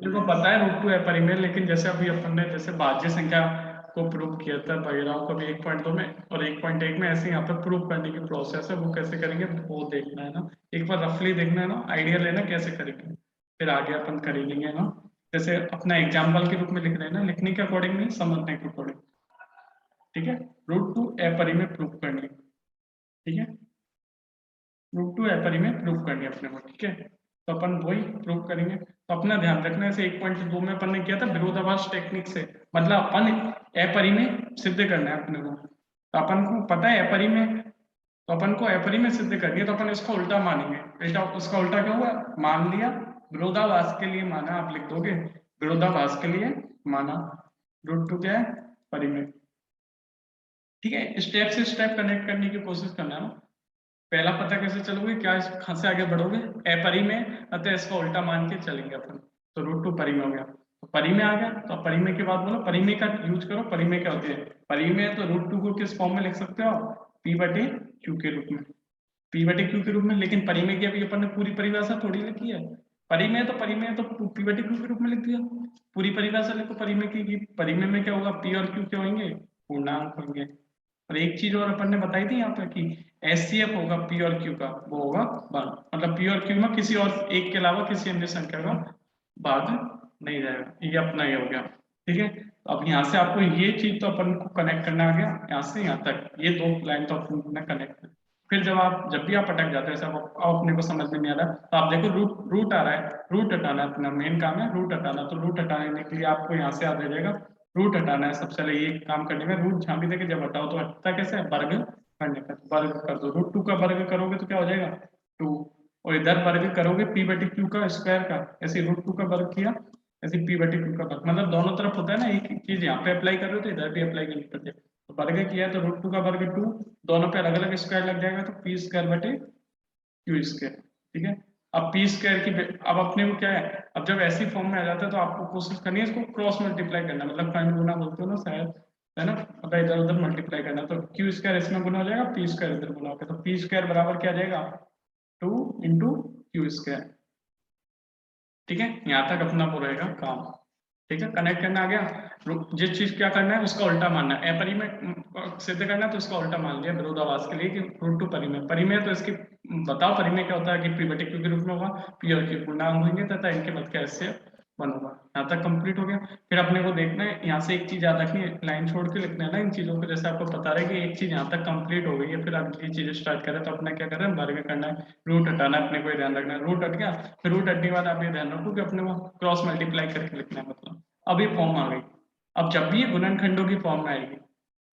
अपने को पता है रूट टू है परिमेय, लेकिन जैसे अभी अपन ने जैसे भाज्य संख्या को प्रूव किया था बघेलाओं को भी 1.2 में और 1.1 में, ऐसे यहाँ पे प्रूव करने की प्रोसेस है, वो कैसे करेंगे वो देखना है ना, एक बार रफली देखना है ना, आइडिया लेना कैसे करेंगे, फिर आगे अपन कर लेंगे ना। जैसे अपना एग्जाम्पल के रूप में लिख रहे हैं ना, लिखने के अकॉर्डिंग नहीं, समझने के अकॉर्डिंग। ठीक है, रूट टू अपरिमेय प्रूव करनी। ठीक है, रूट टू अपरिमेय प्रूव करनी है अपने को। ठीक है, तो अपन वही प्रूव करेंगे। तो अपना ध्यान रखना है, ऐसे 1.2 में अपन ने किया था विरोधाभास टेक्निक से, मतलब अपन अपरिमेय सिद्ध करना है अपने को। तो अपन को पता है अपरिमेय, तो अपन को अपरिमेय सिद्ध करनी है, तो अपन इसको उल्टा मानेंगे। उल्टा, उसका उल्टा क्या हुआ, मान लिया, विरोधाभास के लिए माना, आप लिख दोगे विरोधाभास के लिए माना। रूट टू क्या है, परिमेय। ठीक है, स्टेप से स्टेप कनेक्ट करने की कोशिश करना है। पहला पता कैसे चलोगे, क्या कहां से आगे बढ़ोगे, अपरिमेय, अतः इसका उल्टा मान के चलेंगे अपन। तो रूट टू परिमेय हो गया, तो परिमेय आ गया। तो परिमेय के बाद बोलो परिमेय का यूज करो। परिमेय क्या होती है, परिमेय तो रूट टू को किस फॉर्म में लिख सकते हो, पी बटे क्यू के रूप में, पी बटे क्यू के रूप में। लेकिन परिमेय की अभी अपन ने पूरी परिभाषा थोड़ी लिखी है, परिमेय तो पी बटे क्यू के रूप में लिख दिया। पूरी परिभाषा लिखो परिमेय की, परिमेय में क्या होगा, पी और क्यू क्या होंगे, पूर्णांक होंगे। और एक चीज और अपन ने बताई थी यहाँ पे कि एचसीएफ होगा पी और क्यू का, वो होगा भाग, मतलब पी और क्यू में किसी और एक के अलावा किसी अन्य संख्या का भाग नहीं जाएगा। ये अपना ये हो गया। ठीक है, तो अब यहाँ से आपको ये चीज तो अपन को कनेक्ट करना आ गया, यहाँ से यहाँ तक ये दो लाइन तो अपन ने कनेक्ट। फिर जब भी आप अटक जाते हैं, अपने को समझ में नहीं आ रहा, तो आप देखो रूट रूट आ रहा है, रूट हटाना अपना मेन काम है, रूट हटाना। तो रूट हटाने के लिए आपको यहाँ से याद आ जाएगा, रूट हटाना है सबसे पहले, ये काम करने में रूट जहां भी देखे जब हटाओ तो हटता कैसे है, वर्ग करने का। वर्ग कर दो, रूट टू का वर्ग करोगे तो क्या हो जाएगा, टू। और इधर वर्ग करोगे पी बटे क्यू का स्क्वायर का, ऐसे रूट टू का वर्ग किया, ऐसे पी बटे क्यू का वर्ग, मतलब दोनों तरफ होता है ना, एक चीज यहाँ पे अप्लाई कर रहे हो तो इधर भी अप्लाई करनी पड़ती है। तो वर्ग किया तो रूट टू का वर्ग टू, दोनों पे अलग अलग स्क्वायर लग जाएगा, तो पी स्क्वायर बटे क्यू स्क्वायर। ठीक है, अब पी स्क्वायर की, अब अपने को क्या है, अब जब ऐसी फॉर्म में आ जाता है तो आपको कोशिश करनी है इसको क्रॉस मल्टीप्लाई करना, मतलब खंड गुना बोलते हो ना शायद, है ना, मतलब इधर उधर मल्टीप्लाई करना। तो क्यू स्क्वायर इसमें गुना हो जाएगा, पी स्क्वायर इधर गुना हो गया, तो पी स्क्वायर बराबर क्या आ जाएगा, टू इंटू क्यू स्क्वायर। ठीक है, यहाँ तक अपना वो रहेगा काम। ठीक है, कनेक्ट करना आ गया। जिस चीज क्या करना है उसका उल्टा मानना है, अपरिमेय सिद्ध करना है तो उसका उल्टा मान लिया विरोधाभास के लिए कि रूट टू परिमेय। परिमेय तो इसकी बताओ परिमेय क्या होता है, कि पी बटे क्यू के रूप में होगा, पी और क्यू पूर्णांक होंगे तथा इनके मध्य का ऐसे वन होगा। यहाँ तक कंप्लीट हो गया। फिर अपने को देखना है, यहाँ से एक चीज याद रखनी है, लाइन छोड़ के लिखना है ना इन चीजों को, जैसे आपको बता रहे कि एक चीज यहाँ तक कंप्लीट हो गई है, फिर अगली चीज स्टार्ट करें तो अपने क्या करें, वर्ग करना है, रूट हटाना है, अपने को ध्यान रखना है। रूट हट गया, फिर रूट हटने के बाद आप ये ध्यान रखो कि अपने को क्रॉस मल्टीप्लाई करके लिखना है, मतलब अब ये फॉर्म आ गई। अब जब भी ये गुणनखंडों की फॉर्म में आएगी,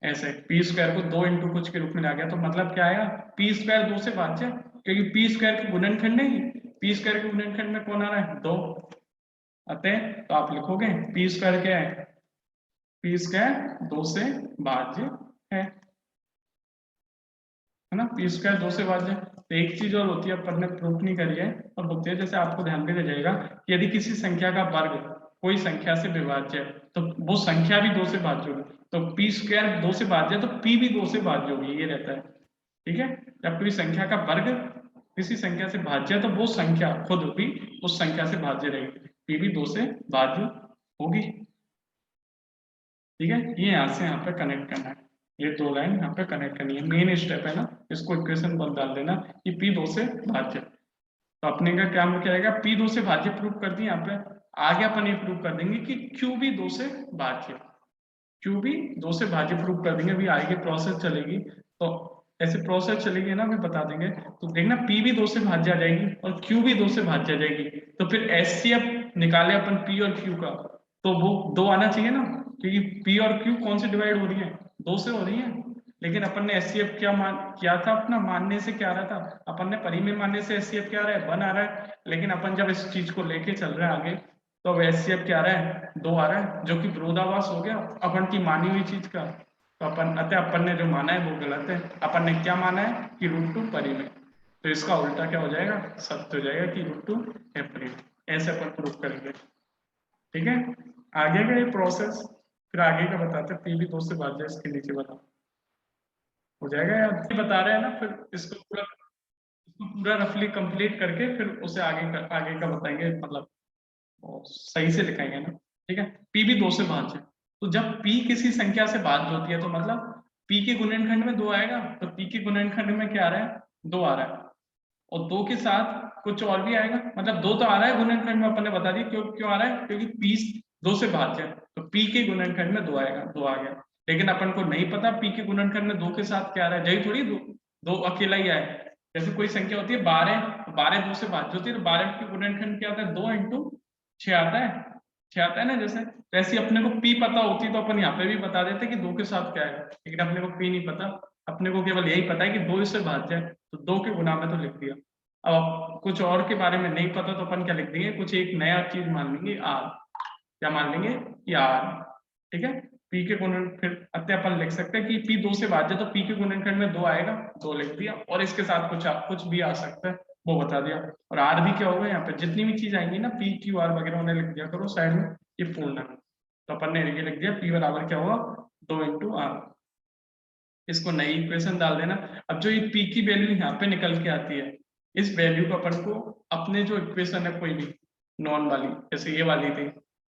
ऐसे पी स्क्वायर को दो इंटू कुछ के रूप में आ गया, तो मतलब क्या आया, पी स्क्वायर दो से भाज्य, क्योंकि पी स्क्वायर के गुणनखंड नहीं, पी स्क्वायर के गुणनखंड में कौन आ रहा है, दो। अतः तो आप लिखोगे पी स्क्वायर क्या है, पी स्क्वायर दो से भाज्य है ना, पी स्क्वायर दो से भाज्य। तो एक चीज और होती है, अपन ने प्रूफ नहीं करी है, और होती है, जैसे आपको ध्यान में रह जाएगा कि यदि किसी संख्या का वर्ग कोई संख्या से विभाज्य है तो वो संख्या भी दो से भाज्य होगी। तो पी स्क्वायर दो से भाज्य है तो पी भी दो से भाज्य होगी, ये रहता है। ठीक है, जब कोई संख्या का वर्ग किसी संख्या से भाज्य है तो वो संख्या खुद भी उस संख्या से भाज्य रहेगी, पी भी दो से भाज्य होगी। ठीक है, ये यहाँ से यहाँ पे कनेक्ट करना है, ये दो लाइन यहाँ पे कनेक्ट करनी है, मेन स्टेप है ना, इसको इक्वेशन पर डाल देना कि पी दो से भाज्य। तो अपने का क्या क्या आएगा, पी दो से भाज्य प्रूव कर दी, यहाँ पे आगे अपन ये प्रूव कर देंगे कि क्यू भी दो से भाज्य, क्यू भी दो से भाज्य प्रूव कर देंगे। अभी आगे प्रोसेस चलेगी, तो ऐसे प्रोसेस चलेगी ना, अभी बता देंगे। तो देखना पी भी दो से भाज्य आ जाएगी और क्यू भी दो से भाज्य आ जाएगी, तो फिर एचसीएफ निकाले अपन पी और क्यू का, तो वो दो आना चाहिए ना, क्योंकि पी और क्यू कौन से डिवाइड हो रही है, दो से हो रही है। लेकिन अपन ने एचसीएफ क्या किया था, अपना मानने से क्या आ रहा था, अपन ने परिमेय मानने से एचसीएफ क्या आ रहा है, वन आ रहा है। लेकिन अपन जब इस चीज को लेके चल रहे हैं आगे, तो अब एचसीएफ क्या आ रहा है, दो आ रहा है, जो कि विरोधाभास हो गया अपन की मानी हुई चीज का। तो अपन ने जो माना है वो गलत है। अपन ने क्या माना है कि रूट टू परिमेय, तो इसका उल्टा क्या हो जाएगा, सत्य हो जाएगा कि रूट टू है परिमेय। ऐसे अपन प्रूव करेंगे। ठीक है, आगे का ये प्रोसेस फिर आगे का बताते हैं, पी भी दो से भाज्य, इसके नीचे बता हो जाएगा यार, बता रहे हैं ना, फिर इसको पूरा रफली कंप्लीट करके फिर उसे आगे का बताएंगे, मतलब और सही से लिखेंगे ना, ठीक है। p भी 2 से भाज्य, तो जब p किसी संख्या से भाज्य होती है तो मतलब p के गुणनखंड में 2 आएगा, तो p के गुणनखंड में क्या आ रहा है, 2 आ रहा है, और 2 के साथ कुछ और भी आएगा, मतलब 2 तो आ रहा है गुणनखंड में, अपन ने बता दी क्यों क्यों आ रहा है, क्योंकि p 2 से भाज्य है, तो p के गुणनखंड में 2 आएगा, 2 आ गया। लेकिन अपन को नहीं पता p के गुणनखंड में 2 के साथ क्या आ रहा है, यही थोड़ी 2 अकेला ही आए। जैसे कोई संख्या होती है 12, तो 12 2 से भाज्य होती है, तो 12 के गुणनखंड क्या आता है, 2 इंटू 6 आता है, 6 आता है ना। जैसे वैसे अपने को p पता होती तो अपन यहाँ पे भी बता देते कि 2 के साथ क्या है, लेकिन अपने को p नहीं पता, अपने को केवल यही पता है कि 2 से भाज्य है, तो 2 के गुणा में तो लिख दिया। अब कुछ और के बारे में नहीं पता तो अपन क्या लिख देंगे, कुछ एक नया चीज मान लेंगे r, क्या मान लेंगे कि r, ठीक है। p के गुणन फिर अतः अपन लिख सकते हैं कि p 2 से भाज्य, तो p के गुणनखंड में 2 आएगा, 2 लिख दिया, और इसके साथ कुछ भी आ सकता है वो बता दिया। और r भी क्या होगा, यहाँ पे जितनी भी चीज आएंगी ना p q r वगैरह उन्हें लिख दिया करो साइड में, ये पूर्णांक, तो अपन ने ये लिख दिया p बराबर क्या होगा, 2 इंटू r। इसको नई इक्वेशन डाल देना। अब जो ये p की वैल्यू यहाँ पे निकल के आती है, इस वैल्यू को अपन को अपने जो इक्वेशन है कोई भी नॉन वाली, जैसे ये वाली थी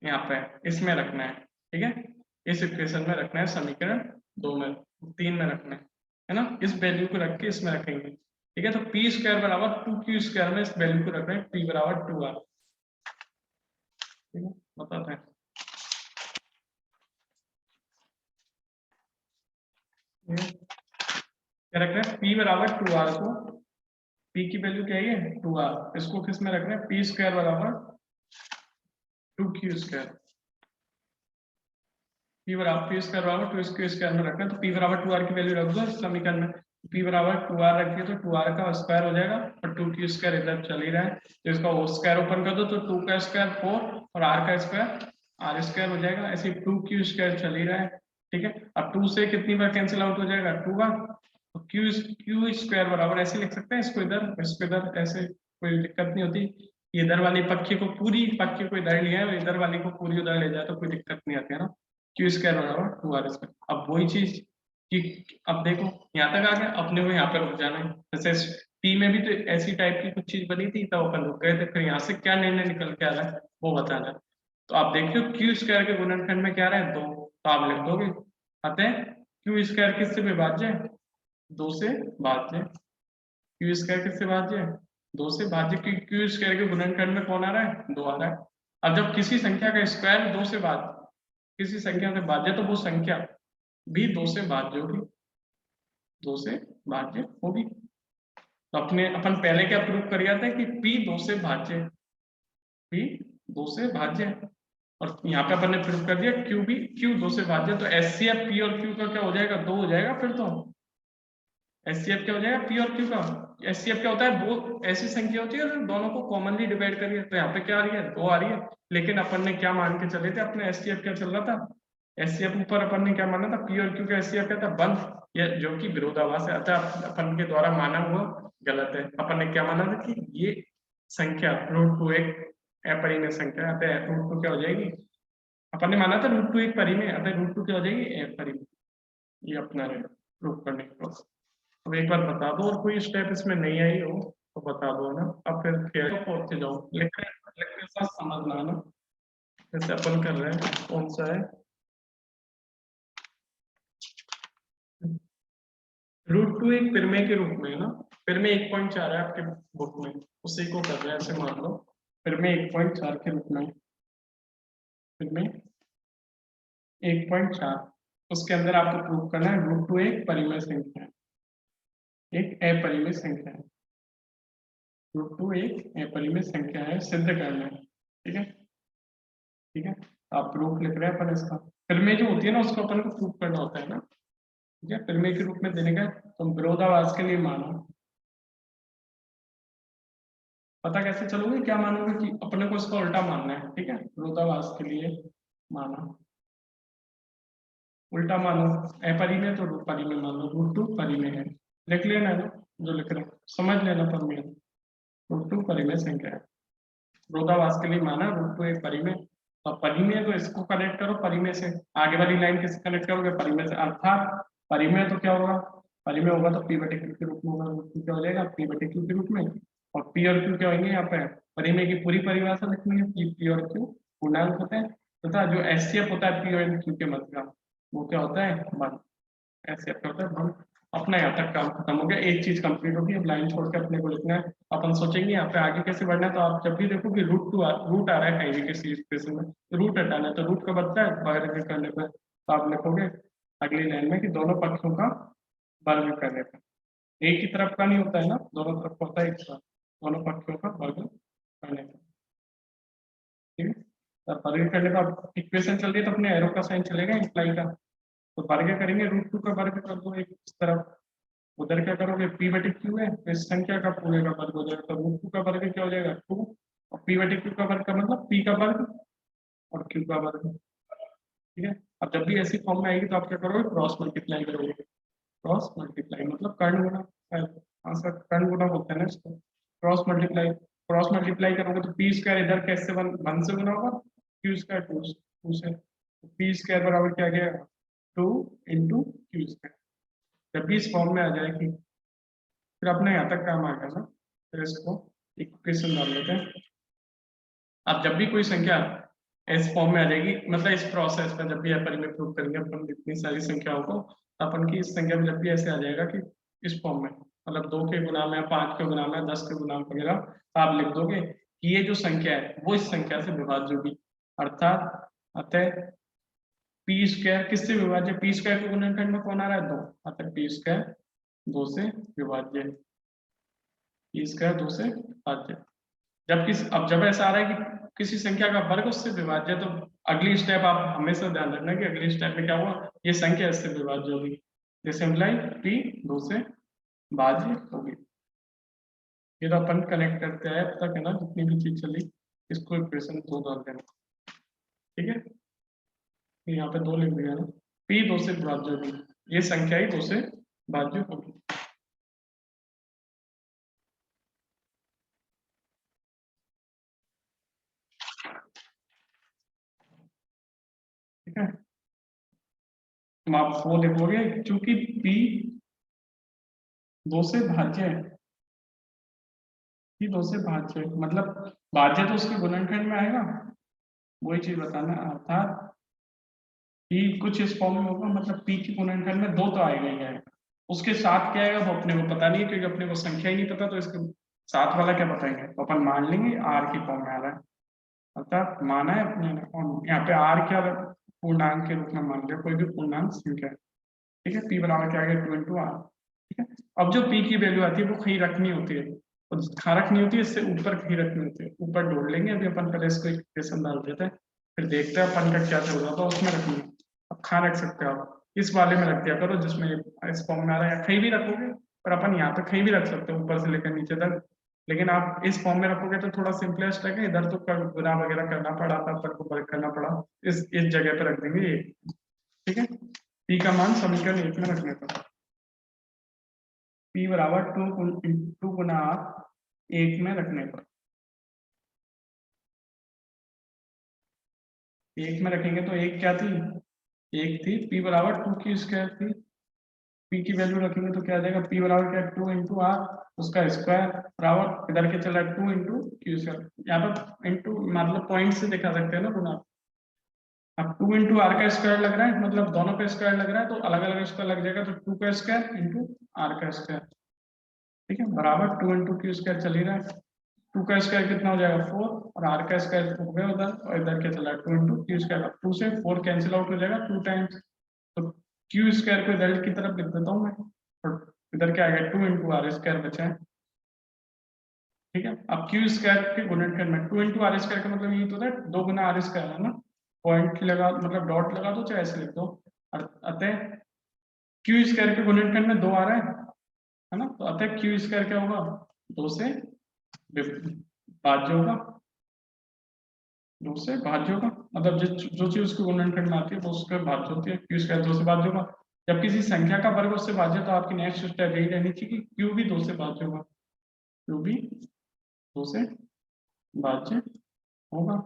यहाँ पे, इसमें रखना है, ठीक है। इस इक्वेशन में रखना है, समीकरण 2 में, 3 में रखना है ना। इस वैल्यू को रख के इसमें रखेंगे, ठीक है। तो पी स्क्वायर बराबर 2q² में इस वैल्यू को रख रहे हैं, p बराबर 2r, ठीक है। बताते हैं क्या रख रहे हैं, p बराबर 2r को, p की वैल्यू क्या है 2r, इसको किस में रख रहे हैं, p स्क्वायर बराबर 2q², p बराबर 2q² में रखना है, तो p बराबर 2r की वैल्यू रख दो इस समीकरण में, p बराबर 2r रख दिया तो 2r का स्क्वायर हो जाएगा, और 2q² इधर चल ही रहा है, तो इसका होल स्क्वायर ओपन कर दो, तो 2 का स्क्वायर 4 और r का स्क्वायर r² हो जाएगा। ऐसे 2q² चल ही रहा है, ठीक है। अब 2 से कितनी बार कैंसिल आउट हो जाएगा, 2 बार, तो q² बराबर ऐसे लिख सकते हैं, इसको इधर ऐसे, कोई दिक्कत नहीं होती। इधर वाली पक्की को पूरी पक्की को इधर लिया है और इधर वाली को पूरी उधर ले जाए तो कोई दिक्कत नहीं आती है ना। q² बराबर 2r²। अब वही चीज कि अब देखो यहाँ तक आ गया, अपने को यहाँ पे रुक जाना है। जैसे p में भी तो ऐसी टाइप की कुछ चीज बनी थी, तब अपन रुक गए थे, फिर यहाँ से क्या निर्णय निकल के आ रहा है वो बताना है। तो आप देखियो q² के गुणनखंड में क्या रहा है, 2, तो आप लिख दोगे अतः q² किससे विभाज्य है, 2 से भाज्य, q² किससे भाज्य है, 2 से भाज्य, q² के गुणनखंड में कौन आ रहा है, 2 आ रहा है। अब जब किसी संख्या का स्क्वायर 2 से भाज्य, किसी संख्या से भाज्य, तो वो संख्या भी 2 से भाज्य होगी, 2 से भाज्य होगी। तो अपन पहले क्या प्रूव कर गया था कि p 2 से भाज्य, p 2 से भाज्य है, और यहाँ पे अपन ने प्रूव कर दिया q 2 से भाज्य, तो HCF p और q का क्या हो जाएगा, 2 हो जाएगा। फिर तो HCF क्या हो जाएगा, p और q का। HCF क्या होता है, वो ऐसी संख्या होती है दोनों को कॉमनली डिवाइड करिए, तो यहाँ पे क्या आ रही है, 2 आ रही है। लेकिन अपन ने क्या मान के चले थे, अपने HCF क्या चल रहा था, HCF ऊपर अपन ने क्या माना था, p और q का HCF क्या था, बंद, ये जो कि विरोधाभास है, अतः अपन के द्वारा माना हुआ गलत है। अपन ने क्या माना था कि ये संख्या √2 एक अपरिमेय संख्या, अतः √2 क्या हो जाएगी, अपन ने माना था √2 एक परिमेय, अतः √2 क्या हो जाएगी, अपरिमेय। ये अपना रहेगा प्रूव करने के प्रोसेस। अब एक बार बता दो, और कोई स्टेप इसमें नहीं आई हो तो बता दो ना। अब फिर पहुंचते जाओ, लेक्चर साथ समझना है ना, जैसे अपन कर रहे हैं, कौन सा है, √2 एक परिमेय के रूप में है ना, परिमेय 1.4 है आपके बुक में, उसी को कर रहे हैं, ऐसे मान लो परिमेय 1.4 के रूप में, परिमेय 1.4, उसके अंदर आपको प्रूव करना है √2 एक परिमेय संख्या है, एक अपरिमेय संख्या है, √2 एक अपरिमेय संख्या है, सिद्ध करना है, ठीक है, ठीक है। आप प्रूफ लिख रहे हैं अपन इसका, परिमेय जो होती है ना उसको अपन को प्रूफ करना होता है ना, ठीक है। परिमेय के रूप में देने का तुम विरोधाभास के लिए मानो, पता कैसे चलोगे, क्या मानोगे कि अपने को इसका उल्टा मानना है, ठीक है। विरोधाभास के लिए माना, उल्टा मानो, अपरिमेय तो परिमेय मान लो, √2 परिमेय है, लिख लेना है ना जो लिख रहे हैं, समझ लेना परिमेय, √2 परिमेय संख्या है, विरोधाभास के लिए माना √2 एक परिमेय। तो परिमेय तो इसको कनेक्ट करो परिमेय से, आगे वाली लाइन किससे कनेक्ट करोगे, परिमेय से, अर्थात परिमेय तो क्या होगा, परिमेय होगा तो p/q के रूप में होगा, √2 क्या हो जाएगा, p/q के रूप में, और p और q क्या होंगे यहाँ पे, परिमेय की पूरी परिभाषा लिखनी है, पी और क्यू पूर्णांक होते हैं तथा जो एचसीएफ होता है पी और क्यू के मध्य का वो क्या होता है, वन। एचसीएफ क्या होता है, वन। अपना यहाँ तक काम खत्म हो गया, एक चीज कंप्लीट होगी। अब लाइन छोड़ के अपने को लिखना है। अपन सोचेंगे यहाँ पे आगे कैसे बढ़ना है, तो आप जब भी देखो कि रूट आ रहा है कहीं भी किसी इक्वेशन में, रूट हटाना है तो रूट का बदला है वर्ग करने पर, तो आप लिखोगे अगली लाइन में कि दोनों पक्षों का वर्ग करने पर। एक ही तरफ का नहीं होता है ना, दोनों तरफ का होता है एक साथ, दोनों पक्षों का वर्ग करने पर। ठीक है, तो वर्ग करने का इक्वेशन चल रही है तो अपने एरो का साइन चलेगा इंप्लाई का, तो वर्ग करेंगे √2 का वर्ग कर दो एक तरफ, उधर क्या करोगे पी बटे क्यू है तो इस संख्या का पूरे का वर्ग हो जाएगा, तो √2 का वर्ग क्या हो जाएगा 2, और पी बटे क्यू का वर्ग का मतलब पी का वर्ग और क्यू का वर्ग। ठीक है, अब जब भी ऐसी फॉर्म में आएगी तो आप क्या करोगे क्रॉस मल्टीप्लाई करोगे, क्रॉस मल्टीप्लाई मतलब कर्ण गुणा, हाँ सर कर्ण गुणा बोलते हैं ना इसको, क्रॉस मल्टीप्लाई करोगे तो पी स्क्वायर इधर कैसे वन से गुना होगा, क्यू स्क्वायर टू से, पी स्क्वायर बराबर क्या गया 2 इंटू क्यू स्क्वायर। जब भी इस फॉर्म में आ जाएगी फिर अपने यहाँ तक काम आ गया ना, फिर इसको इक्वेशन डाल लेते हैं। अब जब भी कोई संख्या इस फॉर्म में आ जाएगी, मतलब इस प्रोसेस में जब भी परिमेय प्रूव करेंगे अपन इतनी सारी संख्याओं को, अपन की इस संख्या में जब भी ऐसे आ जाएगा कि इस फॉर्म में मतलब 2 के गुना में, 5 के गुना में, 10 के गुना वगैरह, तो आप लिख दोगे कि ये जो संख्या है वो इस संख्या से विभाज्य होगी, अर्थात अतः पी स्क्वायर किससे विभाज्य, पी स्क्वायर के गुणनखंड में कौन आ रहा है 2, अतः पी स्क्वायर 2 से विभाज्य, पी स्क्वायर 2 से विभाज्य। अब जब ऐसा आ रहा है कि किसी संख्या का वर्ग उससे विभाज्य, तो अगली स्टेप आप हमेशा ध्यान रखना कि अगली स्टेप में क्या हुआ, ये संख्या इससे विभाज्य होगी, जैसे इम्प्लाई पी 2 से भाज्य होगी। ये तो अपन कनेक्ट करते हैं अब तक है ना, जितनी भी चीज चली इसको इक्वेशन 2 डाल देना। ठीक है, यहाँ पे 2 लिख दिया ना, पी 2 से विभाज्य होगी, ये संख्या ही 2 से विभाज्य होगी। ठीक है, तुम आप वो लिखोगे चूंकि पी 2 से भाज्य है, पी 2 से भाज्य मतलब भाज्य तो उसके गुणनखंड में आएगा, वही चीज बताना, अर्थात पी कुछ इस फॉर्म में होगा, मतलब पी के गुणनखंड में 2 तो आएगा ही आएगा, उसके साथ क्या आएगा वो अपने को पता नहीं है क्योंकि अपने को संख्या ही नहीं पता, तो इसके साथ वाला क्या बताएंगे, तो अपन मान लेंगे आर की फॉर्म में आ रहा है, अर्थात माना है अपने ने, और यहाँ पे आर क्या पूर्णांक के रूप में मान लिया, कोई भी पूर्णांक संख्या है। ठीक है, पी बराबर क्या आ गया 2 इंटू आर। ठीक है, अब जो पी की वैल्यू आती है वो कहीं रखनी होती है, और कहाँ रखनी होती है, इससे ऊपर कहीं रखनी होती है, ऊपर ढूंढ लेंगे अभी अपन, पहले इसको इक्वेशन डाल देते हैं फिर देखते हैं अपन का क्या चल रहा था उसमें रखनी है। अब कहाँ रख सकते हो आप, इस वाले में रख दिया करो जिसमें इस फॉर्म में आ रहा है, कहीं भी रखोगे, पर अपन यहाँ पे कहीं भी रख सकते हो ऊपर से लेकर नीचे तक, लेकिन आप इस फॉर्म में रखोगे तो थोड़ा सिंपलेस्ट है, इधर तो गुना वगैरह करना पड़ा था, अपन को वर्क करना पड़ा, इस जगह पे रख देंगे ये। ठीक है, पी का मान समीकरण 1 में रखने पर, पी बराबर 2 गुना आर 1 में रखने पर, 1 में रखेंगे तो एक क्या थी, एक थी पी बराबर 2 की स्क्वायर थी, पी की वैल्यू रखेंगे तो क्या आ जाएगा, पी बराबर क्या 2 इंटू आर उसका स्क्वायर बराबर इधर के चला 2 इंटू क्यू स्क्वायर, यहाँ पर इंटू मतलब पॉइंट से दिखा सकते हैं ना गुना। अब 2 इंटू आर का स्क्वायर लग रहा है, मतलब दोनों का स्क्वायर लग रहा है तो अलग अलग स्क्वायर लग जाएगा, तो 2 का स्क्वायर इंटू आर का स्क्वायर। ठीक है, बराबर 2 इंटू क्यू स्क्वायर चल ही रहा है, 2 का स्क्वायर कितना हो जाएगा 4, और आर का स्क्वायर हो गया उधर, और इधर क्या चला 2 इंटू क्यू स्क्वायर, 2 से 4 कैंसिल आउट हो जाएगा 2 टाइम्स, तो क्यू स्क्वायर को इधर की तरफ लिख देता हूँ मैं, और इधर क्या आएगा 2 इंटू आर स्क्वायर बचा है। ठीक है, अब क्यू स्क्वायर के गुणनखंड में 2 इंटू आर स्क्वायर का मतलब ये तो होता है 2 गुना आर स्क्वायर है ना, पॉइंट लगा मतलब डॉट लगा दो चाहे ऐसे लिख दो, अतः क्यू स्क्वायर के गुणनखंड में 2 आ रहा है ना, तो अतः क्यू स्क्वायर क्या होगा 2 से भाज्य होगा, 2 से भाज्य होगा, मतलब जो चीज उसके गुणनखंड में आती है वो उसके भाज्य होती है, क्यू स्क्वायर 2 से भाज्य होगा। जब किसी संख्या का वर्ग उससे भाज्य, तो आपकी नेक्स्ट स्टेप यही रहनी चाहिए कि क्यू भी 2 से भाज्य होगा, क्यू भी 2 से भाज्य होगा।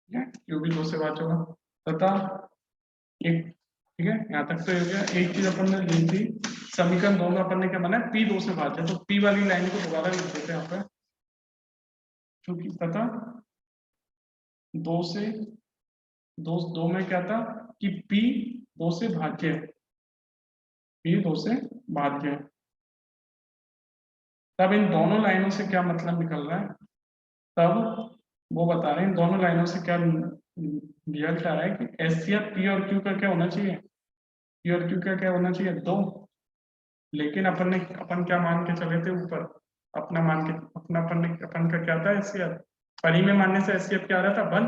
ठीक है, क्यू भी 2 से भाज्य होगा तथा एक, ठीक है यहाँ तक तो हो गया, एक चीज अपन ने ली थी समीकरण 2 में अपन ने क्या बनाया, P 2 से भाज्य, तो P वाली लाइन को दोबारा लिख देते हैं यहाँ पे, क्योंकि पता 2 से 2 में क्या था कि P 2 से भाज्य, P 2 से भाज्य। तब इन दोनों लाइनों से क्या मतलब निकल रहा है, तब वो बता रहे हैं इन दोनों लाइनों से क्या रिजल्ट आ रहा है कि एचसीएफ पी और क्यू का क्या होना चाहिए, पी और क्यू का क्या होना चाहिए 2, लेकिन अपन क्या मान के चले थे ऊपर, अपना मान के अपन का क्या था एचसीएफ, परी में मानने से एचसीएफ क्या आ रहा था 1,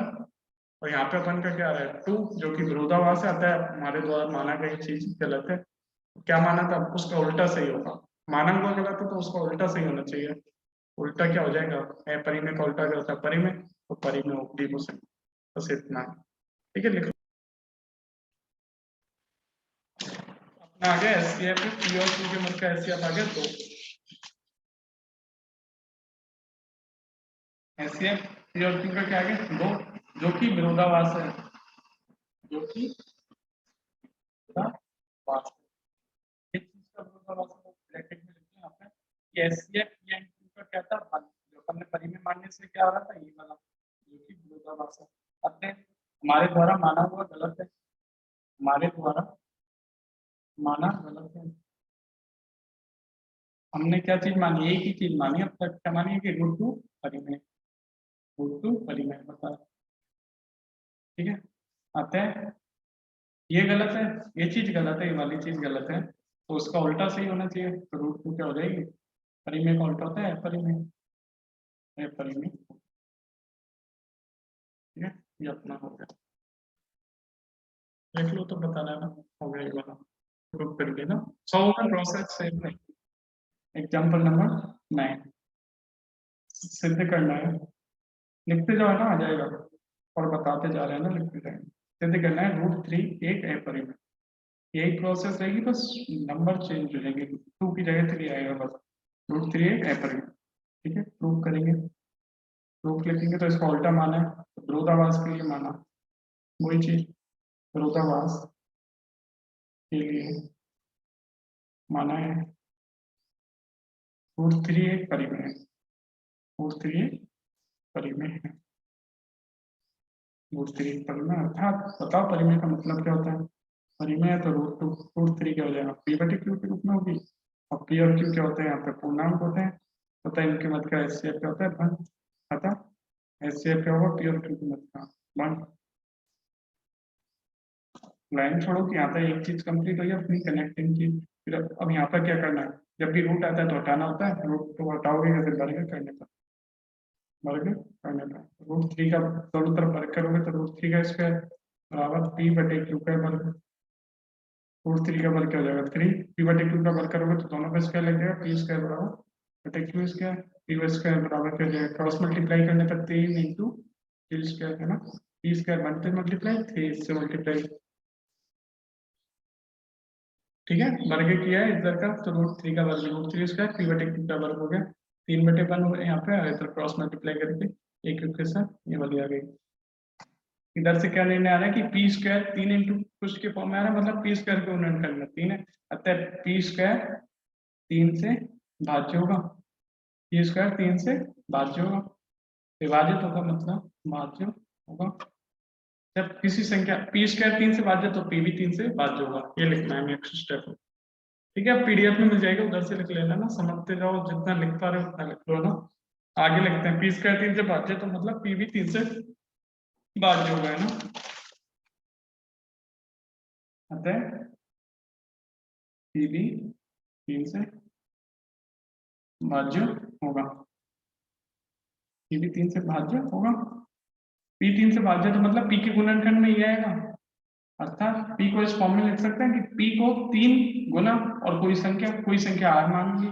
और यहाँ पे अपन का क्या आ रहा है 2, जो कि विरोधाभास आता है, हमारे द्वारा माना गई चीज गलत है, क्या माना था उसका उल्टा सही होगा, माना हुआ गलत है तो उसका उल्टा सही होना चाहिए, उल्टा क्या हो जाएगा, परी में का उल्टा क्या होता है परी में, तो परी में डी को सही, बस इतना है। ठीक है, लिख अपना आ गया एचसीएफ पी और क्यू के मत का एचसीएफ आ गया 2, एचसीएफ पी और क्यू का क्या आ गया 2, जो कि विरोधाभास है, जो कि विरोधाभास है। इस चीज का विरोधाभास को ब्रैकेट में लिखते हैं यहाँ पे कि एचसीएफ पी एंड क्यू का क्या था 1, जो अपन ने परी में मानने से क्या आ रहा था ये वाला, जो कि विरोधाभास है, अतः हमारे द्वारा माना हुआ गलत है, हमारे द्वारा माना गलत है। हमने क्या चीज मानी, एक ही चीज मानी अब तक, क्या मानी है कि √2 परिमेय, √2 परिमेय बता, ठीक है। अतः ये गलत है, ये चीज गलत है, ये वाली चीज गलत है, तो उसका उल्टा सही होना चाहिए, तो √2 क्या हो जाएगी, परिमेय का उल्टा होता है परिमेय, परिमेय, ठीक है। ये अपना हो गया, देख लो तो बता रहा है ना, हो गया ये वाला ग्रुप करके ना, सॉल्व द प्रोसेस सेम नहीं। एग्जाम्पल नंबर 9 सिद्ध करना है, लिखते जाओ ना आ जाएगा, और बताते जा रहे हैं ना, लिखते जाएंगे। सिद्ध करना है √3 एक अपरिमेय, यही प्रोसेस रहेगी, बस नंबर चेंज हो जाएंगे, 2 की जगह 3 आएगा बस, √3 एक अपरिमेय, ठीक है। प्रूव करेंगे, प्रूफ लिखेंगे तो इसका उल्टा माना है, तो विरोधाभास के लिए माना, वही चीज विरोधाभास के लिए माना है √3 एक परिमेय है, √3 एक परिमेय है, √3 एक परिमेय, अर्थात बताओ परिमेय का मतलब क्या होता है, परिमेय है तो √3 क्या हो जाएगा, पी बटे क्यू के रूप में होगी, और पी और क्यू क्या होते हैं यहाँ पे पूर्णांक होते हैं, पता है इनके मत का एचसीएफ क्या होता है 1, पता एचसीएफ क्या होगा पी और क्यू के मत का 1। लाइन छोड़ो कि यहाँ पे एक चीज कंप्लीट हो गई अपनी कनेक्टिंग चीज, फिर अब यहाँ पर क्या करना है, जब भी रूट आता है तो हटाना होता है, रूट तो हटाओगे या फिर वर्ग करने पर, वर्ग करने पर √3 का दोनों तरफ वर्ग करोगे तो √3 का स्क्वायर बराबर पी बटे क्यू का वर्ग, √3 का वर्ग क्या हो जाएगा 3, पी बटे क्यू का वर्ग करोगे तो दोनों का स्क्वायर लग जाएगा, पी स्क्वायर बराबर बटे क्यू स्क्वायर, पी स्क्वायर बराबर क्या हो जाएगा, क्रॉस मल्टीप्लाई करने पर 3 इंटू पी स्क्वायर है ना, पी स्क्वायर 1 पे मल्टीप्लाई 3 से मल्टीप्लाई, ठीक है। वर्ग किया है इधर का तो √3 का वर्ग, √3 स्क्वायर पी बटे क्यू का वर्ग हो गया, 3/1 हो गया यहाँ पे, इधर क्रॉस मल्टीप्लाई करके एक इक्वेशन ये वाली आ गई। इधर से क्या निर्णय आ रहा है कि पी स्क्वायर 3 इंटू कुछ के फॉर्म में आ रहा है, मतलब पी स्क्वायर को उन्नयन करना 3 है, अतः पी स्क्वायर 3 से भाज्य होगा, पी स्क्वायर 3 से भाज्य होगा, विभाजित होगा मतलब भाज्य होगा, जब किसी संख्या पी स्क्वायर 3 से भाज्य तो पी भी 3 से भाज्य होगा, ये लिखना है नेक्स्ट स्टेप, ठीक है। पीडीएफ में मिल जाएगा, उधर से लिख लेना ना, समझते जाओ, जितना लिख पा रहे हो उतना लिख लो ना। आगे लिखते हैं पी स्क्वायर 3 से भाज्य तो मतलब पी भी 3 से भाज्य होगा है ना, अतः पी भी 3 से भाज्य होगा, पी भी 3 से भाज्य होगा, पी 3 से भाज्य तो मतलब पी के गुणनखंड में ही आएगा, अर्थात पी को इस फॉर्म में लिख सकते हैं कि पी को 3 गुना और कोई संख्या आर मान ली,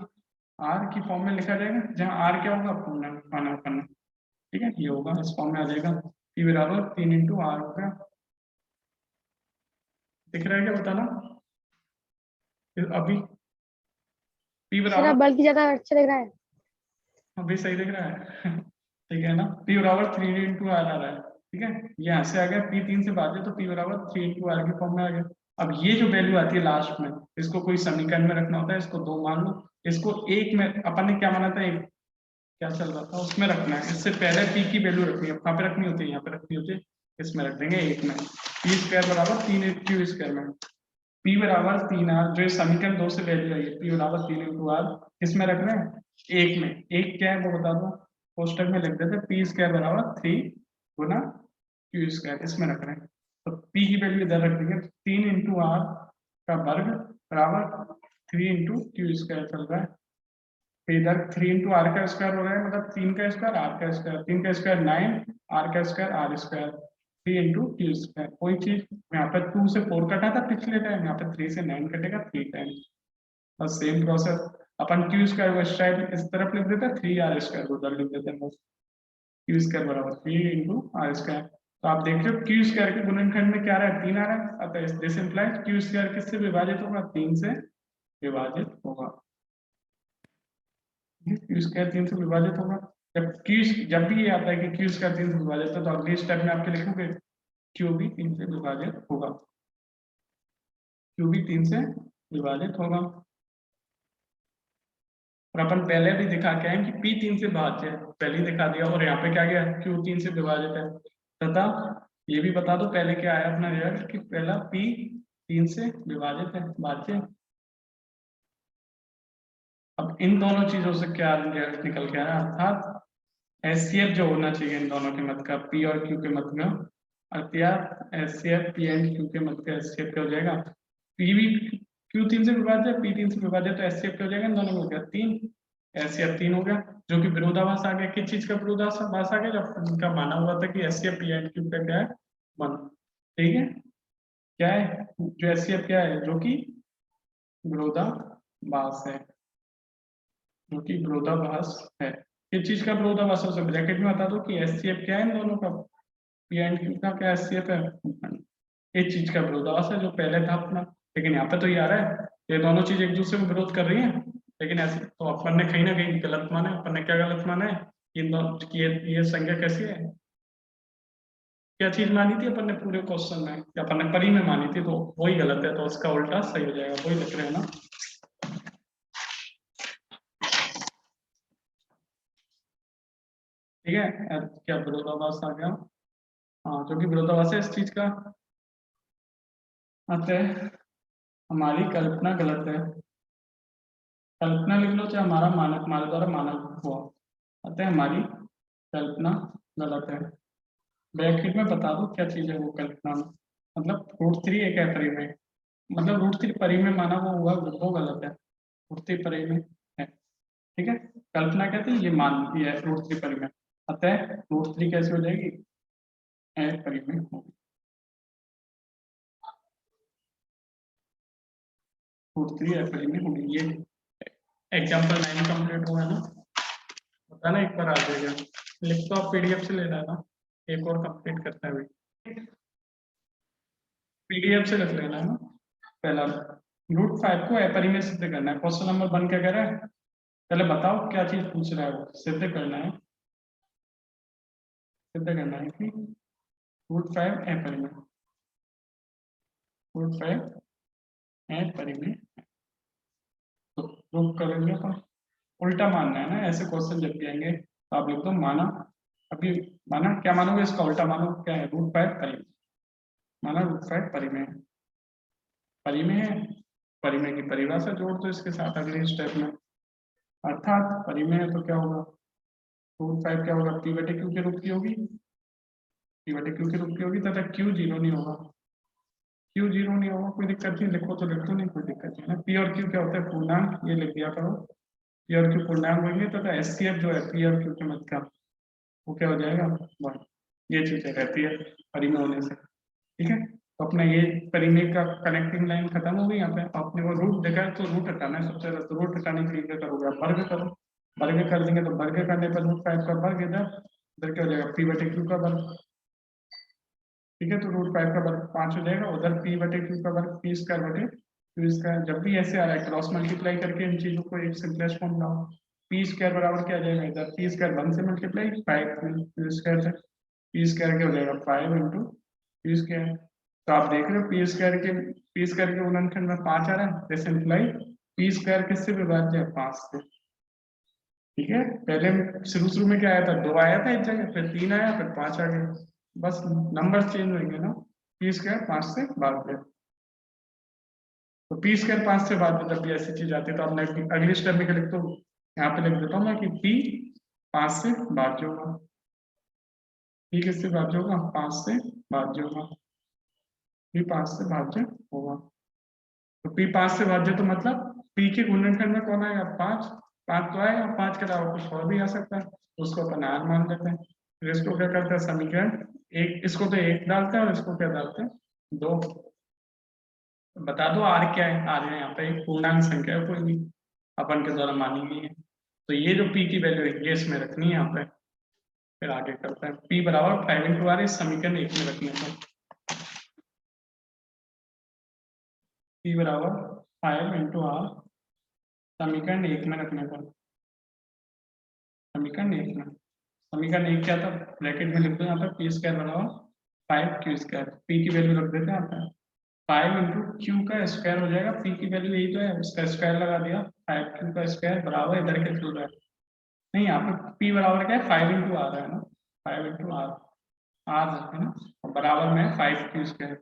आर की फॉर्म में लिखा जाएगा, जहां आर क्या होगा पूर्णांक माना करना, ठीक है। ये होगा इस फॉर्म में आ जाएगा, पी बराबर 3 इंटू आर हो गया, दिख रहा है क्या बताना, फिर अभी पी बराबर बल्कि ज्यादा अच्छा लग रहा है, अभी सही दिख रहा है ठीक है ना, पी बराबर 3 इंटू आर आ रहा है, ठीक है। यहाँ से आ गया पी 3 से भाज्य तो पी बराबर 3 इंटू आर के फॉर्म में आ गया, अब ये जो वैल्यू आती है लास्ट में, इसको कोई समीकरण में रखना होता है, इसको 2 मान लो, इसको 1 में अपन ने क्या माना था, एक क्या चल रहा था उसमें रखना है, इससे पहले पी की वैल्यू रखनी है, कहाँ पे रखनी होती है, यहाँ पे रखनी होती है, इसमें रख देंगे 1 में, पी स्क्वायर बराबर 3 क्यू स्क्वायर में, पी बराबर 3r, जो समीकरण 2 से वैल्यू आई है, पी बराबर 3 इंटू आर, किसमें रख रहे हैं 1 में, 1 क्या है वो बता दो, कोष्टक में लिख देते, पी स्क्वायर बराबर 3 गुना क्यू स्क्वायर, इसमें रख रहे हैं, तो पी की वैल्यू इधर रख देंगे, 3 इंटू आर का वर्ग बराबर 3 इंटू क्यू स्क्वायर चल रहा है, तो इधर 3 इंटू आर का स्क्वायर हो रहा है, मतलब 3 का स्क्वायर आर का स्क्वायर, 3 का स्क्वायर 9, आर का square R square, 3 into Q square, कोई चीज यहाँ पे 2 से 4 कटा था पिछले टाइम, यहाँ पे 3 से 9 कटेगा 3 टाइम, बस same process, upon Q square को इस टाइप इस तरफ लिख देते हैं, 3 आर स्क्वायर उधर लिख देते हैं, बस क्यू स्क्वायर बराबर 3 इंटू आर स्क्वायर, तो आप देख रहे हो क्यू स्क्वायर के गुणनखंड में क्या आ रहा है, 3 आ रहा है, अतः दिस इंप्लाइज क्यू स्क्वायर किससे विभाजित होगा, 3 से विभाजित होगा, क्यू स्क्वायर 3 से विभाजित होगा, जब भी ये आता है कि क्यू स्क्वायर 3 से विभाजित है, तो अगले स्टेप में आपके लिखोगे क्यू भी 3 से विभाजित होगा, क्यू भी 3 से विभाजित होगा, और अपन पहले भी दिखा के आए कि पी 3 से भाज्य है, पहले ही दिखा दिया, और यहाँ पे क्या गया क्यू 3 से विभाजित है, तथा ये भी बता दो पहले क्या आया अपना रिजल्ट कि पहला पी 3 से विभाजित है, भाज्य। अब इन दोनों चीजों से क्या रिजल्ट निकल के आया, अर्थात एचसीएफ जो होना चाहिए इन दोनों के मध्य का, पी और क्यू के मध्य का, अर्थात एचसीएफ पी एंड क्यू के मध्य का एचसीएफ क्या हो जाएगा, पी भी क्यू 3 से विभाजित है, पी 3 से विभाजित, तो एचसीएफ क्या हो जाएगा, इन दोनों में हो गया 3, एचसीएफ 3 हो गया, जो कि विरोधाभास आ गया, किस चीज का विरोधाभास आ गया, जब उनका माना हुआ था कि एचसीएफ पी एंड क्यू का क्या है 1, ठीक है, क्या है जो एचसीएफ क्या है, जो कि विरोधाभास है, जो कि विरोधाभास है, किस चीज का विरोधाभास है, ब्रैकेट में बता दो कि एचसीएफ क्या है इन दोनों का, पी एंड क्यू का क्या एचसीएफ है, इस चीज का विरोधाभास है जो पहले था अपना, लेकिन यहाँ पे तो ये आ रहा है ये दोनों चीज एक दूसरे को विरोध कर रही हैं, लेकिन ऐसे तो अपन ने कहीं ना कहीं गलत माना है, अपन ने क्या गलत माना है, इन दोनों की ये संज्ञा कैसी है, क्या चीज मानी थी अपन ने पूरे क्वेश्चन में, या अपन ने परी में मानी थी, तो वही गलत है, तो उसका उल्टा सही हो जाएगा, वही लिख रहे हैं ना, ठीक है, क्या विरोधाभास आ गया, हाँ जो कि विरोधाभास है इस चीज का, अतः हमारी कल्पना गलत है, कल्पना लिख लो चाहे हमारा मानक, हमारे द्वारा मानक हुआ, अतः हमारी कल्पना गलत है, ब्रैकेट में बता दो क्या चीज है वो कल्पना में, मतलब √3 एक है परिमेय, मतलब √3 परिमेय माना वो हुआ वो गलत है, √3 परिमेय है, ठीक है, कल्पना कहते हैं ये मानती है √3 परिमेय, अतः √3 कैसे हो जाएगी, परिमेय होगी, √3 परिमेय होगी, ये एग्जाम्पल 9 कंप्लीट हुआ है ना, पता ना एक बार आ जाएगा, लिख तो आप पीडीएफ से लेना है ना, एक और कंप्लीट करता है अभी, पीडीएफ से लिख लेना है ना, पहला √5 को अपरिमेय सिद्ध करना है, क्वेश्चन नंबर 1 क्या कह रहा है, पहले बताओ क्या चीज पूछ रहा है, वो सिद्ध करना है, सिद्ध करना है कि √5 अपरिमेय, √5 अपरिमेय, तो प्रूव करेंगे तो उल्टा मानना है ना, ऐसे क्वेश्चन जब भी आएंगे तो आप लिख दो माना, अभी माना क्या मानोगे, इसका उल्टा मानो क्या है, √5 परिमेय, माना √5 परिमेय, परिमेय है, परिमेय की परिभाषा जोड़ दो इसके साथ अगले स्टेप में, अर्थात परिमेय है तो क्या होगा, √5 क्या होगा, पी बटे क्यू के रूप की होगी, पी बटे क्यू के रूप की होगी, तथा क्यू जीरो नहीं होगा, क्यू जीरो नहीं होगा, कोई दिक्कत नहीं, लिखो तो लिख दो, नहीं कोई दिक्कत नहीं है, पी और क्यू क्या होता है पूर्णांक, ये लिख दिया करो, पी और क्यू पूर्णांक होंगे, तथा एचसीएफ जो है पी और क्यू के मध्य का वो क्या हो जाएगा 1, ये चीजें रहती है परिमेय होने से, ठीक है, तो अपना ये परिमेय का कनेक्टिंग लाइन खत्म हो गई, यहाँ पे आपने वो रूट देखा है, तो रूट हटाना है सबसे पहले, तो रूट हटाने के लिए क्या करोगे आप, वर्ग करो, वर्ग कर देंगे तो वर्ग करने पर √5 का वर्ग इधर क्या हो जाएगा, पी बटे क्यू का वर्ग, ठीक है, तो √5 का वर्ग 5 हो जाएगा, उधर पी बटे क्यू का वर्ग पी स्क्वायर बटे क्यू स्क्वायर, जब भी ऐसे आ रहा है क्रॉस मल्टीप्लाई करके इन चीजों को एक सिंपलेस्ट फॉर्म लाओ, पी स्क्वायर बराबर क्या आ जाएगा, इधर पी स्क्वायर 1 से मल्टीप्लाई 5 क्यू स्क्वायर से, पी स्क्वायर क्या हो जाएगा 5 इंटू पी स्क्वायर, तो आप देख रहे हो पी पी स्क्वायर के गुणनखंड में 5 आ रहा है, दिस इम्प्लाई पी स्क्वायर किससे विभाज्य है, 5 से। ठीक है, पहले शुरू में क्या आया था, 2 आया था एक जगह, फिर 3 आया, फिर 5 आ गया, बस नंबर चेंज होंगे ना। पी स्क्वायर 5 से भाज्य, तो पी स्क्वायर 5 से भाज्य जब भी ऐसी चीज आती है तो आपने अगली स्टेप में लिख दो, यहाँ पे लिख देता हूँ मैं कि पी 5 से भाज्य होगा। पी किससे भाज्य होगा, 5 से भाज्य होगा, पी 5 से भाज्य होगा। तो पी 5 से भाज्य तो मतलब पी के गुणनखंड में कौन आएगा, 5, 5 तो आएगा, 5 के अलावा कुछ और भी आ सकता है, उसको अपन आर मान लेते हैं। फिर इसको क्या करते हैं, समीकरण एक, इसको तो 1 डालते हैं और इसको क्या डालते हैं, 2। बता दो आर क्या है, आर है यहाँ पे एक पूर्णांक संख्या है, कोई भी अपन के द्वारा मानी गई है, तो ये जो पी की वैल्यू है ये इसमें रखनी है यहाँ पे। फिर आगे करते हैं, पी बराबर 5 इंटू आर, इस समीकरण 1 में रखने को, पी बराबर 5 इंटू आर समीकरण 1 में रखने को, समीकरण 1 में, समीकरण 1 क्या था, ब्रैकेट में लिख दो यहाँ पे पी स्क्वायर बराबर 5 क्यू स्क्वायर, पी की वैल्यू रख देते हैं यहाँ पे 5 इंटू क्यू का स्क्वायर हो जाएगा, पी की वैल्यू यही तो है, उसका स्क्वायर लगा दिया, 5 क्यू का स्क्वायर बराबर इधर क्या चल रहा है, नहीं यहाँ पे पी बराबर क्या है, 5 इंटू आर है ना, 5 इंटू आर, आर है ना, और बराबर में 5 क्यू स्क्वायर,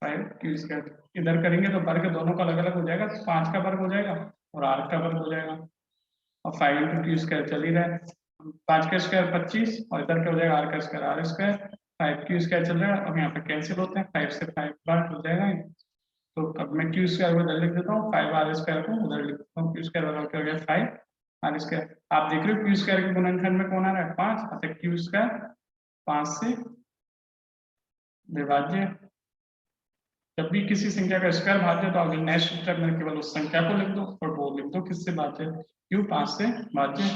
5 क्यू स्क्वायर इधर करेंगे तो वर्ग दोनों का अलग अलग हो जाएगा, 5 का वर्ग हो जाएगा और आर का वर्ग हो जाएगा, और 5 इंटू क्यू स्क्वायर चल ही रहा है, 5 का स्क्वायर 25 और इधर क्या हो जाएगा, आर का square R square, 5 Q square चल रहा है, अब यहाँ पे कैंसिल होते हैं, 5 से 5 बार हो जाएगा, तो अब मैं क्यू स्क्वायर को इधर लिख देता हूँ, 5 आर स्क्वायर को उधर लिख देता हूँ, क्यू स्क्वायर बराबर क्या हो गया 5 आर स्क्वायर। आप देख रहे हो क्यू स्क्वायर के गुणनखंड में कौन आ रहा है, 5, अतः क्यू स्क्वायर 5 से विभाज्य। जब भी किसी संख्या का स्क्वायर भाज्य तो आगे नेक्स्ट स्टेप में केवल उस संख्या को लिख दो और वो लिख दो किससे भाज्य, क्यू 5 से भाज्य।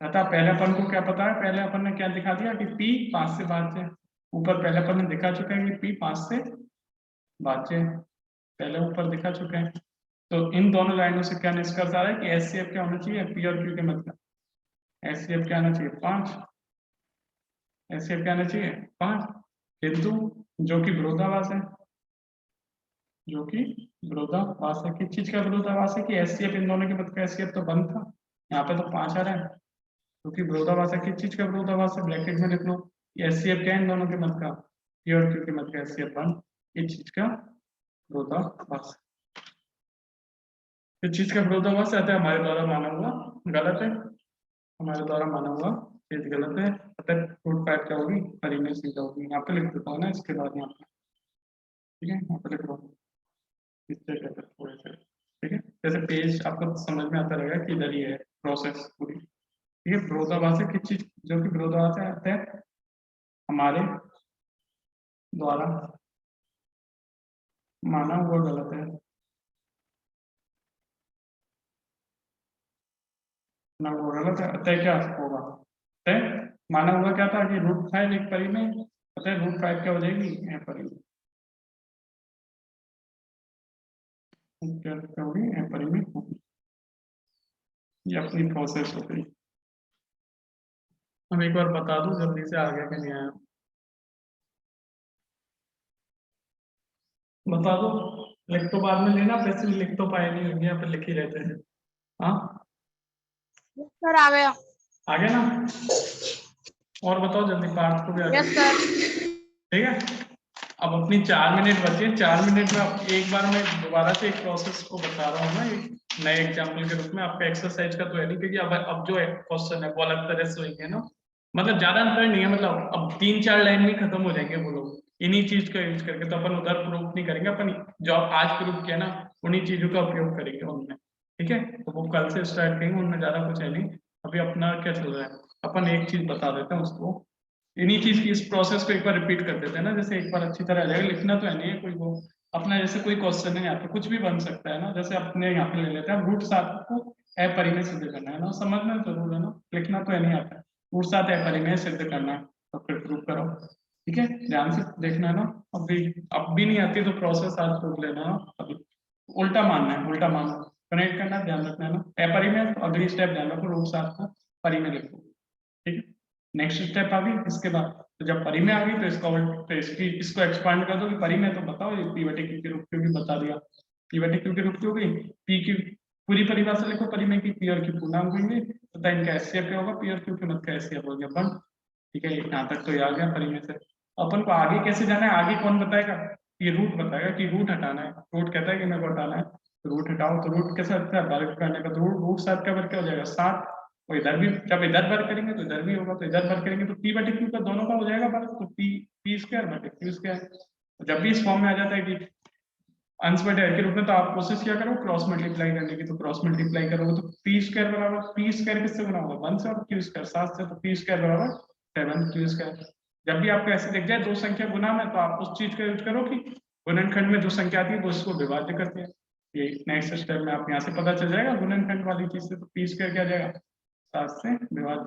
अतः पहले अपन को क्या पता है, पहले अपन ने क्या दिखा दिया कि पी 5 से भाज्य, ऊपर पहले अपन ने दिखा चुका है कि पी 5 से भाज्य, पहले ऊपर दिखा चुके हैं। तो इन दोनों लाइनों से क्या निष्कर्ष आ रहा है कि एचसीएफ क्या होना चाहिए, पी और क्यू के मतलब एचसीएफ क्या आना चाहिए 5, एचसीएफ क्या आना चाहिए 5, किंतु जो कि विरोधाभास है, जो कि विरोधाभास है, किस चीज का विरोधाभास है कि एचसीएफ इन दोनों के मत का एचसीएफ तो बंद था, यहाँ पे तो 5 आ रहा है, क्योंकि विरोधाभास है, किस चीज का विरोधाभास है, ब्रैकेट में लिख लो, एचसीएफ क्या है इन दोनों के मत का, पी और क्यू के मत का एचसीएफ बंद, इस चीज का विरोधाभास, इस चीज का विरोधाभास रहता है, हमारे द्वारा माना हुआ गलत है, हमारे द्वारा माना हुआ चीज गलत है, अतः रूट 5 क्या होगी, परिमेय संख्या होगी, यहाँ पे लिख देता हूँ ना इसके बाद यहाँ पे, ठीक है, यहाँ पे लिख लो इससे कहते थोड़े से, ठीक है, जैसे पेज आपको समझ में आता रहेगा कि इधर ही है प्रोसेस पूरी, ठीक है। विरोधाभास है किस चीज, जो कि विरोधाभास है हमारे द्वारा माना हुआ गलत है, ना वो गलत है, अतः क्या होगा, अतः माना हुआ क्या था कि रूट 5 एक परिमेय, अतः रूट 5 क्या हो जाएगी परिमेय, क्या होगी परिमेय होगी, ये अपनी प्रोसेस हो गई। हम एक बार बता दूं जल्दी से, आगे का नहीं आया, बता दो, लिख तो बाद में लेना, वैसे भी लिख तो पाए नहीं होंगे, यहाँ पे लिख ही रहते हैं। हाँ सर आ गया, आ गया ना, और बताओ जल्दी, पार्थ को भी आ गया, यस सर, ठीक है। अब अपनी 4 मिनट बचे, 4 मिनट में अब एक बार मैं दोबारा से एक प्रोसेस को बता रहा हूँ ना, एक नए एग्जाम्पल के रूप में, आपका एक्सरसाइज का तो है नहीं, क्योंकि अब जो क्वेश्चन है वो अलग तरह से होंगे ना, मतलब ज्यादा अंतर नहीं है, मतलब अब 3-4 लाइन में खत्म हो जाएंगे वो लोग इन्हीं चीज का यूज करके, तो अपन उधर प्रूफ नहीं करेंगे, अपन जो आज प्रूफ किया ना उन्हीं चीजों का उपयोग करेंगे उनमें, ठीक है। तो वो कल से स्टार्ट करेंगे, उनमें ज्यादा कुछ है नहीं, अभी अपना क्या चल रहा है, अपन एक चीज बता देते हैं उसको, इन्हीं चीज की इस प्रोसेस को एक बार रिपीट कर देते हैं ना, जैसे एक बार अच्छी तरह आ जाएगा, लिखना तो है नहीं है कोई वो, अपना जैसे कोई क्वेश्चन है यहाँ पे कुछ भी बन सकता है ना, जैसे अपने यहाँ पे ले लेते हैं रूट 7 को अपरिमेय सिद्ध करना है ना, समझना जरूर है ना, लिखना तो है नहीं आता, रूट 7 अपरिमेय सिद्ध करना है, तो फिर प्रूव करो, ठीक है, ध्यान से देखना है ना, अब भी नहीं आती तो प्रोसेस आज रोक लेना ना, अभी उल्टा मानना है, उल्टा मानना, कनेक्ट करना, ध्यान रखना है ना, अपरिमेय, अगली स्टेप ध्यान रखो, रूट 7 को परिमेय लिखो, ठीक है। नेक्स्ट स्टेप आ गई। इसके बाद तो जब परिमेय आ गई तो इसको एक्सपांड कर दो कि परिमेय, तो बताओ ये पी बटे क्यू की रूप भी बता दिया। पी बटे क्यू की रूप हो गई, पी की पूरी परिभाषा लिखो परिमेय की, पी और क्यू पूर्णांक होंगे तथा इनका एचसीएफ क्या होगा, पी और क्यू के मत का एचसीएफ हो गया 1। ठीक है, यहाँ तक तो ये आ गया परिमेय से। अपन को आगे कैसे जाना है, आगे कौन बताएगा, ये रूट बताएगा कि रूट हटाना है। रूट कहता है कि मेरे को हटाना है, तो रूट हटाओ, तो रूट कैसा लगता है वर्ग करने का, तो रूट 7 का वर्ग क्या हो जाएगा 7। और इधर भी जब इधर वर्ग करेंगे तो इधर भी होगा, तो इधर वर्ग करेंगे तो पी बटे क्यू का दोनों का हो जाएगा वर्ग, तो पी स्क्वायर बटे क्यू स्क्वायर। जब भी इस फॉर्म में आ जाता है कि अंश बटे हर के रूप में, तो आप कोशिश किया करो क्रॉस मल्टीप्लाई करने की, तो क्रॉस मल्टीप्लाई करोगे तो पी स्क्वायर बराबर, पी स्क्वायर किससे बना होगा 1 से, और क्यू स्क्वायर 7 से, तो पी स्क्वायर बराबर 7 क्यू स्क्वायर। जब भी आपको ऐसे दिख जाए दो संख्या गुना में, तो आप उस चीज का यूज करो कि गुणनखंड में जो संख्या आती है वो इसको विभाज्य करते हैं। ये नेक्स्ट स्टेप में आप यहाँ से पता चल जाएगा गुणनखंड वाली चीज से, तो पी स्क्वायर क्या जाएगा 7 से विभाज्य,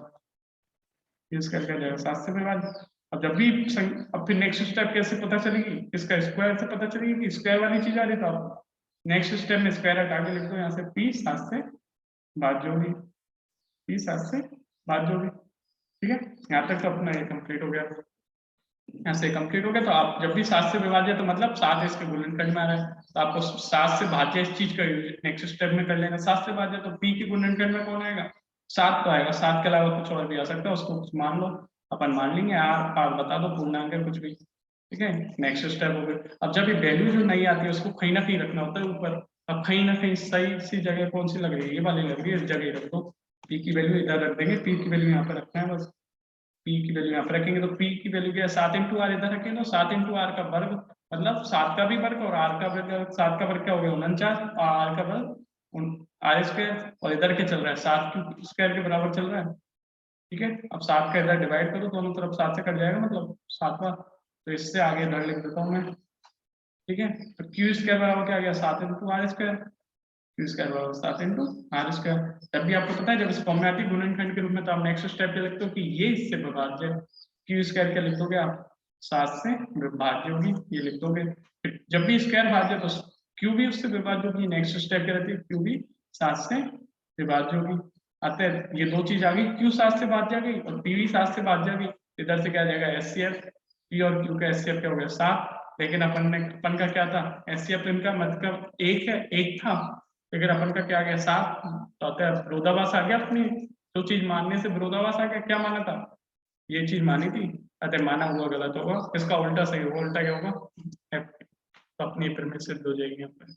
पी स्क्वायर क्या जाएगा 7 से विभाज्य। अब जब भी अब फिर नेक्स्ट स्टेप कैसे पता चलेगी, इसका स्क्वायर से पता चलेगी कि स्क्वायर वाली चीज आ रही, तो आप नेक्स्ट स्टेप में स्क्वायर हटा के लिख दो यहाँ से, पी 7 से भाज्य होगी, पी 7 से भाज्य होगी। ठीक है, यहाँ तक तो अपना ये कंप्लीट हो गया। यहाँ से कंप्लीट हो गया, तो आप जब भी 7 से विभाज्य, तो मतलब 7 इसके गुणनखंड में आ रहा है, तो आपको 7 से भाज्य इस चीज का नेक्स्ट स्टेप में कर लेना। 7 से भाज्य तो पी के गुणनखंड में कौन आएगा 7 तो आएगा, 7 के अलावा कुछ और भी आ सकता है, उसको कुछ मान लो, अपन मान लेंगे, आप बता दो पूर्णांक है कुछ भी। ठीक है, नेक्स्ट स्टेप हो गया। अब जब ये वैल्यू जो नहीं आती है उसको कहीं ना कहीं रखना होता है ऊपर। अब कहीं ना कहीं सही सी जगह कौन सी लग रही है, ये वाली लग रही है, इस जगह रख दो। पी की वैल्यू इधर रख देंगे, पी की वैल्यू यहाँ पर रखना है बस। पी की वैल्यू यहाँ पर रखेंगे, तो पी की वैल्यू क्या है 7 इंटू आर, इधर रखेंगे तो 7 इंटू आर का वर्ग, मतलब 7 का भी वर्ग और आर का वर्ग, 7 का वर्ग क्या हो गया 49 और आर का वर्ग आर स्क्वायर, और इधर क्या चल रहा है 7 क्यू स्क्वायर के बराबर चल रहा है। ठीक है, अब 7 का इधर डिवाइड करो, दोनों तरफ 7 से कट जाएगा, मतलब 7वां, तो इससे आगे इधर लिख देता हूँ मैं। ठीक है, तो क्यू स्क्वायर बराबर क्या आ गया 7 into R square, Q square बराबर 7 इंटू आर स्क्वायर। जब भी आपको पता है जब इस फॉर्म में आती है गुणनखंड के रूप में, तो आप नेक्स्ट स्टेप पे लिखते हो कि ये इससे विभाज्य, क्यू स्क्वायर क्या लिख दोगे आप 7 से विभाज्य होगी, ये लिख दोगे। फिर जब भी स्क्वायर भाज्य तो क्यू भी उससे विभाज्य होगी, नेक्स्ट स्टेप क्या रहती है क्यू भी 7 से विभाज्य होगी। अतः ये दो चीज आ गई, क्यू 7 से भाज्य आ गई और पी भी 7 से भाज्य आ गई। इधर से क्या आ जाएगा एचसीएफ, पी और क्यू का एचसीएफ क्या हो गया 7, लेकिन अपन का क्या था एचसीएफ, इनका मतलब एक था, लेकिन अपन का क्या आ गया 7, तो विरोधाभास आ गया। अपनी जो चीज मानने से विरोधाभास आ गया, क्या माना था ये चीज मानी थी, अतः माना हुआ गलत होगा, इसका उल्टा सही होगा। उल्टा क्या होगा, तो अपनी प्रेमिस सिद्ध हो जाएगी यहाँ पर।